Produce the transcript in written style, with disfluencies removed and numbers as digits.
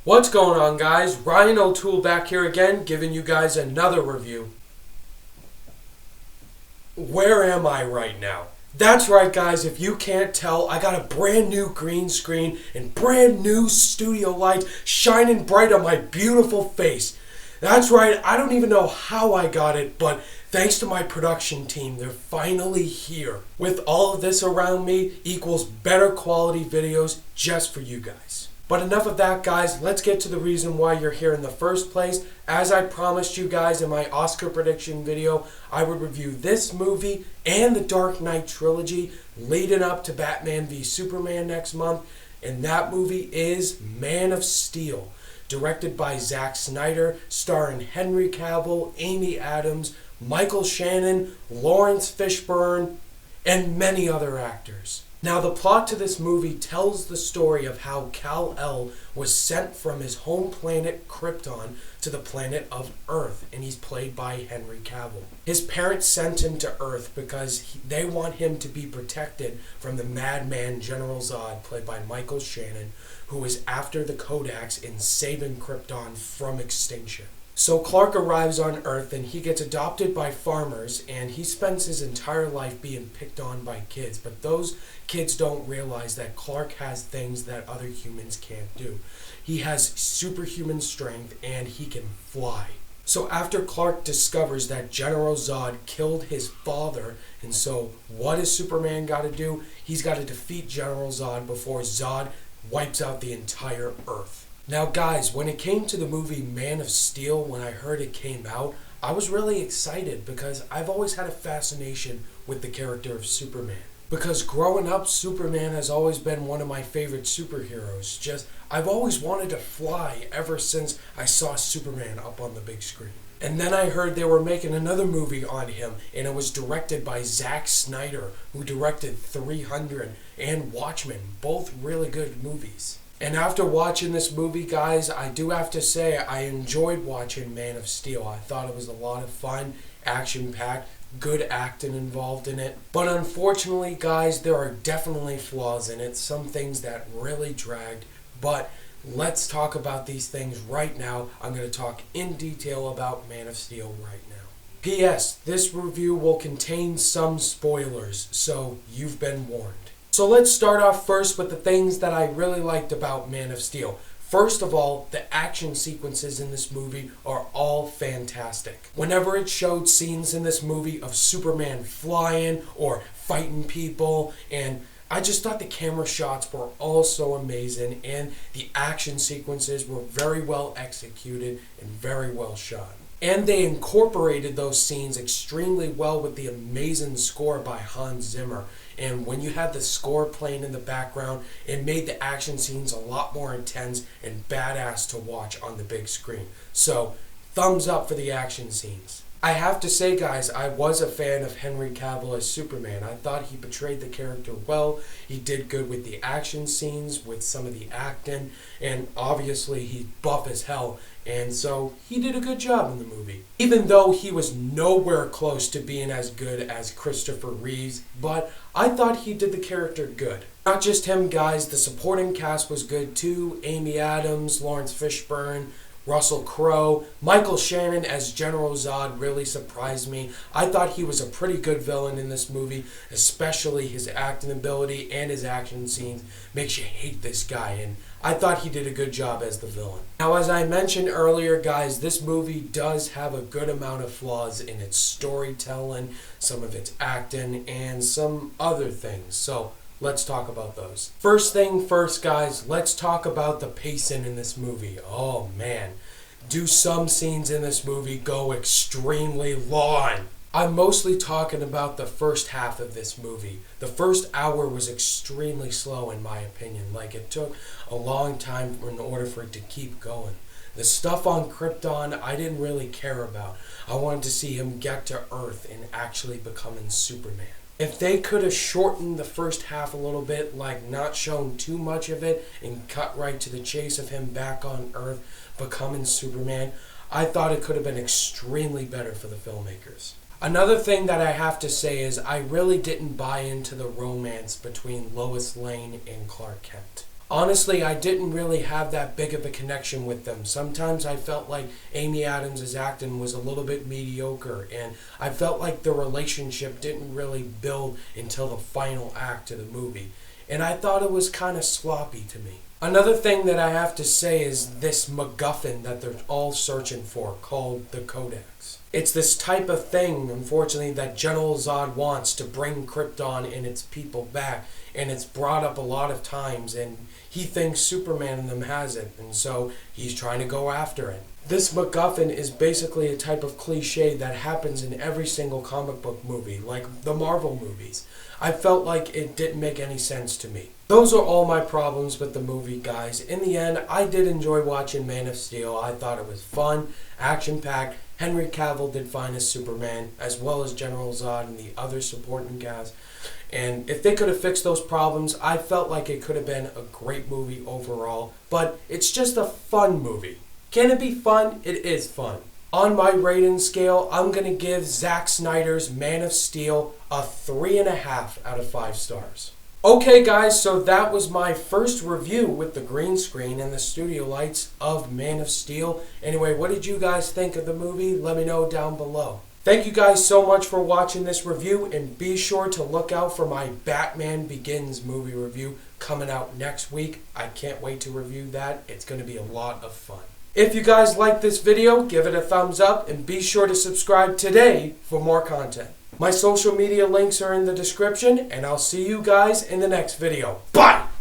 What's going on, guys? Ryan O'Toole back here again, giving you guys another review. Where am I right now? That's right, guys, if you can't tell, I got a brand new green screen and brand new studio lights shining bright on my beautiful face. That's right, I don't even know how I got it, but thanks to my production team, they're finally here. With all of this around me equals better quality videos just for you guys. But enough of that, guys. Let's get to the reason why you're here in the first place. As I promised you guys in my Oscar prediction video, I would review this movie and the Dark Knight trilogy leading up to Batman v Superman next month. And that movie is Man of Steel, directed by Zack Snyder, starring Henry Cavill, Amy Adams, Michael Shannon, Lawrence Fishburne, and many other actors. Now, the plot to this movie tells the story of how Kal-El was sent from his home planet Krypton to the planet of Earth, and he's played by Henry Cavill. His parents sent him to Earth because they want him to be protected from the madman General Zod, played by Michael Shannon, who is after the Kodaks in saving Krypton from extinction. So Clark arrives on Earth and he gets adopted by farmers, and he spends his entire life being picked on by kids. But those kids don't realize that Clark has things that other humans can't do. He has superhuman strength and he can fly. So after Clark discovers that General Zod killed his father, and so what has Superman got to do? He's got to defeat General Zod before Zod wipes out the entire Earth. Now, guys, when it came to the movie Man of Steel, when I heard it came out, I was really excited because I've always had a fascination with the character of Superman. Because growing up, Superman has always been one of my favorite superheroes. I've always wanted to fly ever since I saw Superman up on the big screen. And then I heard they were making another movie on him, and it was directed by Zack Snyder, who directed 300 and Watchmen, both really good movies. And after watching this movie, guys, I do have to say I enjoyed watching Man of Steel. I thought it was a lot of fun, action-packed, good acting involved in it. But unfortunately, guys, there are definitely flaws in it, some things that really dragged. But let's talk about these things right now. I'm going to talk in detail about Man of Steel right now. P.S. This review will contain some spoilers, so you've been warned. So let's start off first with the things that I really liked about Man of Steel. First of all, the action sequences in this movie are all fantastic. Whenever it showed scenes in this movie of Superman flying or fighting people, and I just thought the camera shots were all so amazing, and the action sequences were very well executed and very well shot. And they incorporated those scenes extremely well with the amazing score by Hans Zimmer. And when you had the score playing in the background, it made the action scenes a lot more intense and badass to watch on the big screen. So, thumbs up for the action scenes. I have to say, guys, I was a fan of Henry Cavill as Superman. I thought he portrayed the character well. He did good with the action scenes, with some of the acting, and obviously he's buff as hell, and so he did a good job in the movie. Even though he was nowhere close to being as good as Christopher Reeves, but I thought he did the character good. Not just him, guys, the supporting cast was good too. Amy Adams, Lawrence Fishburne, Russell Crowe, Michael Shannon as General Zod really surprised me. I thought he was a pretty good villain in this movie, especially his acting ability and his action scenes makes you hate this guy, and I thought he did a good job as the villain. Now, as I mentioned earlier, guys, this movie does have a good amount of flaws in its storytelling, some of its acting, and some other things. So, let's talk about those. First thing first, guys, let's talk about the pacing in this movie. Oh, man. Do some scenes in this movie go extremely long? I'm mostly talking about the first half of this movie. The first hour was extremely slow in my opinion. Like, it took a long time in order for it to keep going. The stuff on Krypton, I didn't really care about. I wanted to see him get to Earth and actually becoming Superman. If they could have shortened the first half a little bit, like not shown too much of it and cut right to the chase of him back on Earth becoming Superman, I thought it could have been extremely better for the filmmakers. Another thing that I have to say is I really didn't buy into the romance between Lois Lane and Clark Kent. Honestly, I didn't really have that big of a connection with them. Sometimes I felt like Amy Adams' acting was a little bit mediocre, and I felt like the relationship didn't really build until the final act of the movie. And I thought it was kind of sloppy to me. Another thing that I have to say is this MacGuffin that they're all searching for, called the Codex. It's this type of thing, unfortunately, that General Zod wants to bring Krypton and its people back. And it's brought up a lot of times, and he thinks Superman and them has it, and so he's trying to go after it. This MacGuffin is basically a type of cliche that happens in every single comic book movie, like the Marvel movies. I felt like it didn't make any sense to me. Those are all my problems with the movie, guys. In the end, I did enjoy watching Man of Steel. I thought it was fun, action-packed. Henry Cavill did fine as Superman, as well as General Zod and the other supporting cast. And if they could have fixed those problems, I felt like it could have been a great movie overall. But it's just a fun movie. Can it be fun? It is fun. On my rating scale, I'm going to give Zack Snyder's Man of Steel a 3.5 out of 5 stars. Okay guys, so that was my first review with the green screen and the studio lights of Man of Steel. Anyway, what did you guys think of the movie? Let me know down below. Thank you guys so much for watching this review, and be sure to look out for my Batman Begins movie review coming out next week. I can't wait to review that. It's going to be a lot of fun. If you guys like this video, give it a thumbs up and be sure to subscribe today for more content. My social media links are in the description, and I'll see you guys in the next video. Bye!